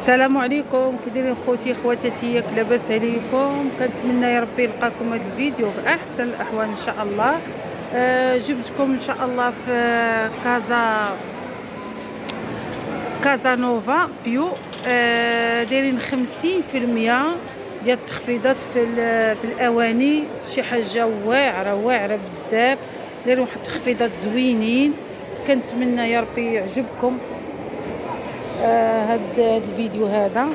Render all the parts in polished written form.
السلام عليكم، كي دايرين خوتي خواتاتي؟ لاباس عليكم؟ كنتمنى يا ربي يلقاكم هذا الفيديو في احسن الاحوال ان شاء الله. جبتكم ان شاء الله في كازا نوفا بيو. دايرين 50% ديال التخفيضات في الاواني، شي حاجه واعره بزاف. دايرين واحد التخفيضات زوينين، كنتمنى يا ربي يعجبكم هاد الفيديو هذا.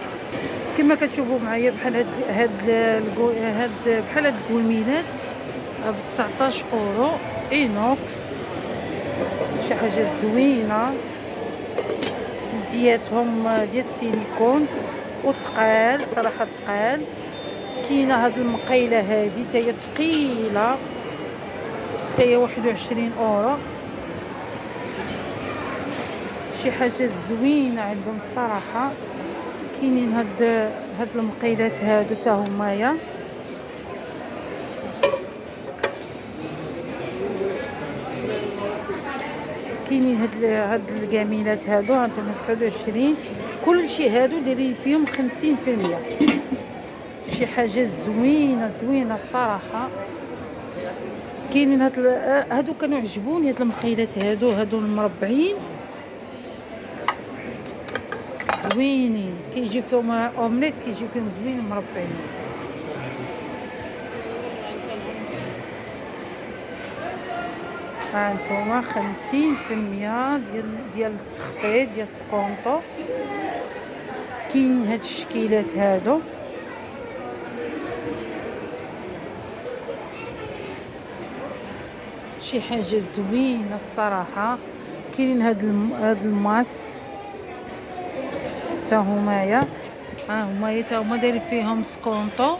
كما كتشوفوا معايا بحال بحال هاد الكويمينات ب 19 اورو اينوكس، شي حاجه زوينه. ديال السيليكون وثقال، صراحه ثقال. كاينه هاد المقيله هادي حتى هي ثقيله، حتى هي 21 اورو. شي حاجه زوينه عندهم الصراحه. كاينين هاد المقيلات هادو حتى همايا. كاينين هاد الكاميلات هادو، هانتوما 29. كلشي هادو دايرين فيهم 50%. شي حاجه زوينه الصراحه. كاينين هادو كانوا عجبوني، هاد المقيلات هادو المربعين زوينين، كيجي فيهم اومليت، كيجي فيهم زوين مربعين. هانتوما 50% ديال التخفيض ديال سكونطو. كاين هاد الشكيلات هادو، شي حاجه زوينه الصراحه. كاينين هاد الماس تا همايا، همايا تا هما دايرين فيهم سكونطو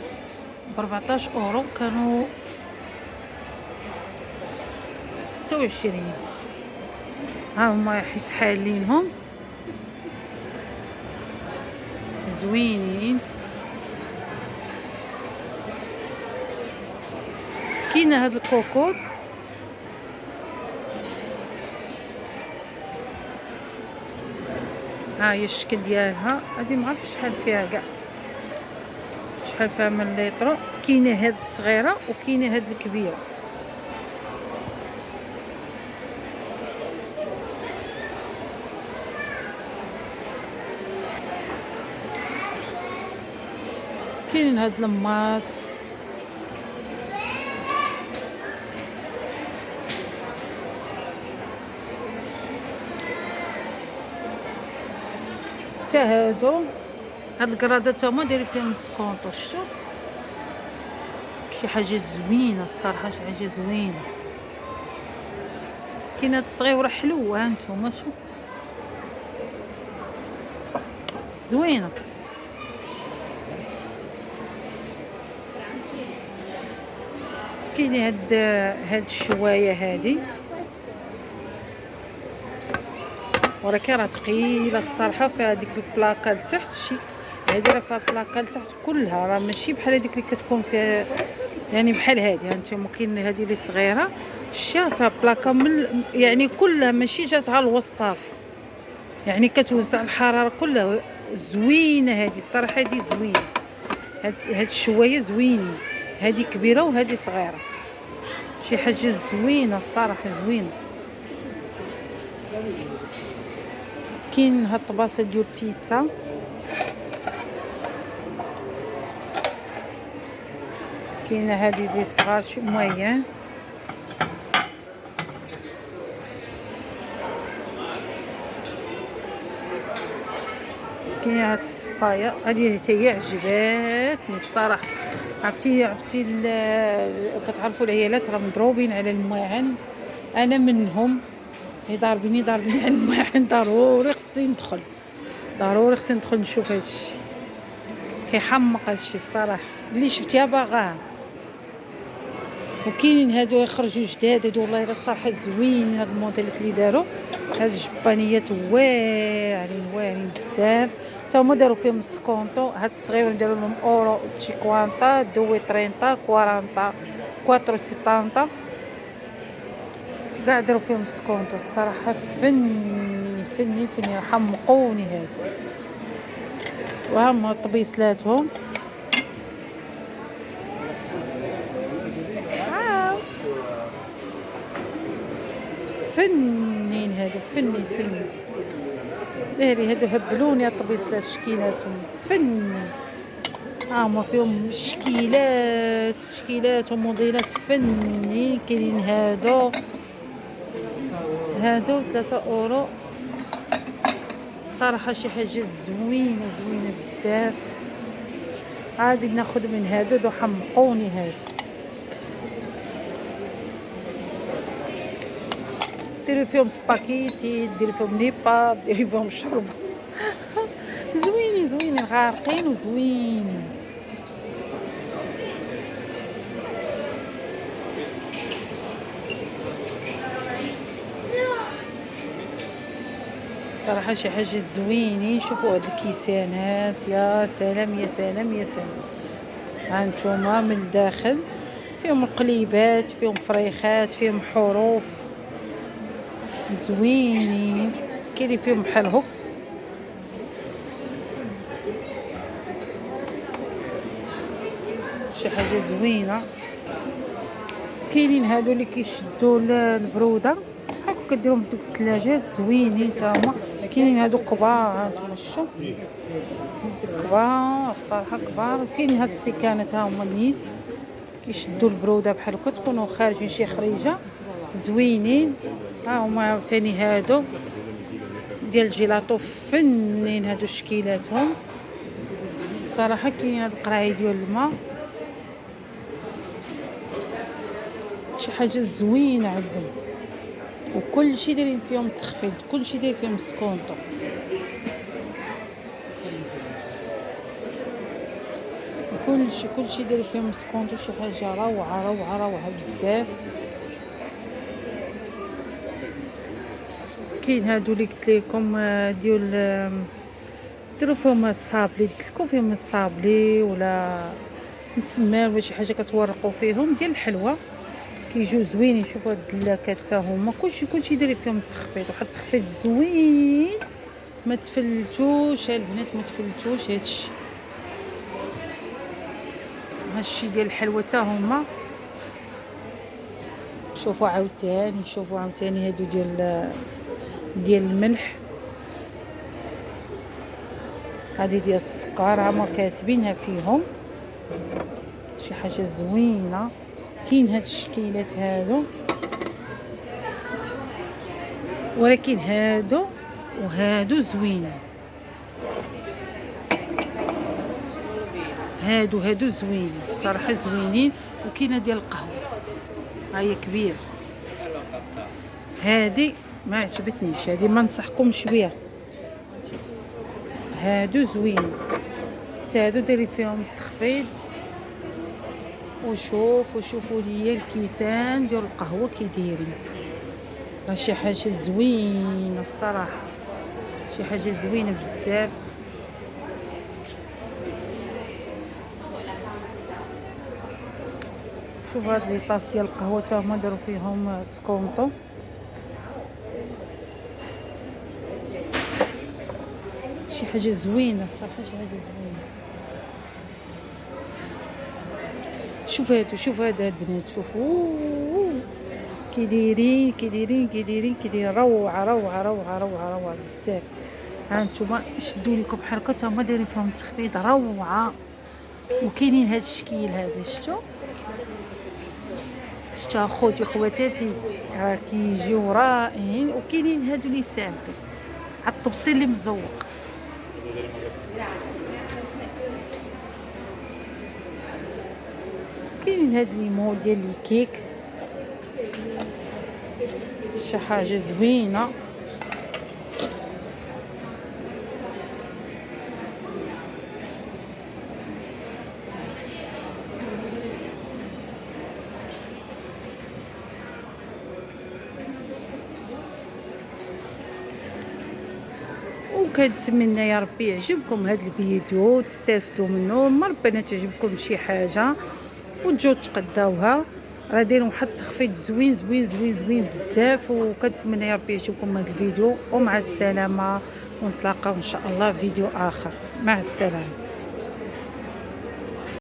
ب 14 اورو، كانوا 26. هما حيت حالينهم زوينين. كاينه هاد الكوكوط، ها هي الشكل ديالها. هادي معرفتش شحال فيها كاع، شحال فيها من لتر. كاينه هاد الصغيره وكاينه هاد الكبيره. كاينين هاد الماس، حتى هادو. هاد الكرادات هما دايرين فيهم سكونطو، شتو؟ شي حاجه زوينه الصراحه، شي حاجه زوينه. كاين هاد الصغيره حلوه، هانتوما شوف زوينه. كاين هاد الشوايه هادي، ولكن راه ثقيله الصراحه. فيها ديك البلاكه لتحت، شي هادي راه فيها بلاكه لتحت كلها، راه ماشي بحال هذيك اللي كتكون فيها، يعني بحال هادي. هانتوما كاين هادي اللي صغيره، شتيها فيها بلاكه من يعني كلها، ماشي جاتها الوسط صافي، يعني كتوزع الحراره كلها. زوينه هادي الصراحه، هادي زوينه. هاد الشوايه زوينين، هادي كبيره وهادي صغيره. شي حاجه زوينه الصراحه، زوينه. كاين هاد الطباسه ديال البيتزا، كاينه هادي دي صغار شي موين. كاينه هاد الصفايه هادي حتى هي عجباتني الصراحه. عرفتي كتعرفوا العيالات راه مضروبين على الماعن، انا منهم. ضاربيني على الماعن. ضروري خصني ندخل نشوف هادشي. كيحمق هادشي الصراحه، اللي شفتيها باغاها. وكاينين هادو يخرجوا جداد هادو، والله الصراحه زوينين هاد الموديلات اللي داروا. هاد الجبانيات واعرين بزاف، تا هما داروا فيهم السكونطو. هاد الصغير داروا لهم اورو 50، 2 30، 40، 4 كاع داروا فيهم السكونطو الصراحه. فني حمقوني هادو. وهم طبيصلاتهم. فنين هادو، فنين فنين دايري هادو هبلوني الطبيصلات شكيلاتهم فنين. هما فيهم شكيلات وموديلات فنين. كاينين هادو 3 اورو الصراحه، شي حاجه زوينه بزاف. عادي ناخذ من هادو حمقوني هادو. ديري فيهم سباكيتي، ديري فيهم نيبا، ديري فيهم شوربه. زوينين غارقين وزوينين. صراحه شي حاجه زوينين. شوفوا هاد الكيسانات، يا سلام يا سلام يا سلام. هانتوما من الداخل فيهم قليبات، فيهم فريخات، فيهم حروف زوينين. كاين فيهم بحال هك شي حاجه زوينه. كاينين هادو اللي كيشدوا البروده هاكا كديرهم في دوك الثلاجات زوينين تا هما. كاينين هادو كبار، هانتوما شوفوا كبار الصراحه كبار. كاينين هاد السكانات ها هما نيت كيشدوا البروده بحال هكا، تكونوا خارجين شي خريجه زوينين. ها هما عاوتاني هادو ديال الجيلاطو فنين. هادو شكيلاتهم الصراحه. كاين هاد القراعي ديال الماء، شي حاجه زوينه عندهم. وكل شيء دايرين فيهم تخفيض، كل شيء داير فيهم سكونطو. كل شيء داير فيهم سكونطو. شي حاجه روعه بزاف. كاين هادو اللي قلت لكم ديال ديروا فيهم الصابلي، دلكوا فيهم الصابلي ولا مسمار ولا شي حاجه كتورقوا فيهم ديال الحلوى، كيجيو زوينين. شوفوا هاد اللاكات حتى هما كلشي داير فيهم التخفيض، واحد التخفيض زوين. ما تفلتوش البنات، ما تفلتوش هادشي ديال الحلوى حتى هما. شوفوا عاوتاني هادو ديال الملح، هذه ديال السكر هما كاتبينها فيهم. شي حاجه زوينه. كاين هاد الشكيلات هادو، ولكن هادو زوينين. هادو زوينين الصراحه، زوينين. وكاينه ديال القهوه ها هي كبير. هادي ما عجبتنيش، هادي ما نصحكمش بها. هادو زوينين حتى هادو دايرين فيهم التخفيض. وشوفوا ليا الكيسان ديال القهوه كي دايرين. راه شي حاجه زوينه الصراحه، شي حاجه زوينه بزاف. شوف هاد لي طاس ديال القهوه تا هما داروا فيهم سكونطو. شي حاجه زوينه الصراحه، شي حاجه زوينه. شوف هذا البنات، شوفوا كي دايرين روعه بزاف. ها نتوما شدوا لكم بحال هكا تا هما دايرين فيهم تخفيض روعه. وكاينين هاد الشكل هذا، شفتوا اخوتي خواتاتي راه كيجيو رائعين. وكاينين هادو اللي سامبل على الطبسيل اللي مزوق. كاينين هاد ليمون ديال الكيك، شي حاجه زوينه. وكنتمنى يا ربي يعجبكم هذا الفيديو، تستافدوا منه. ما ربنا تعجبكم شي حاجه وتجوا تقداوها. راه دايرين واحد التخفيض زوين بزاف. وكنتمنى يا ربي يعجبكم هذا الفيديو. ومع السلامه. ونتلاقاو ان شاء الله فيديو اخر. مع السلامه.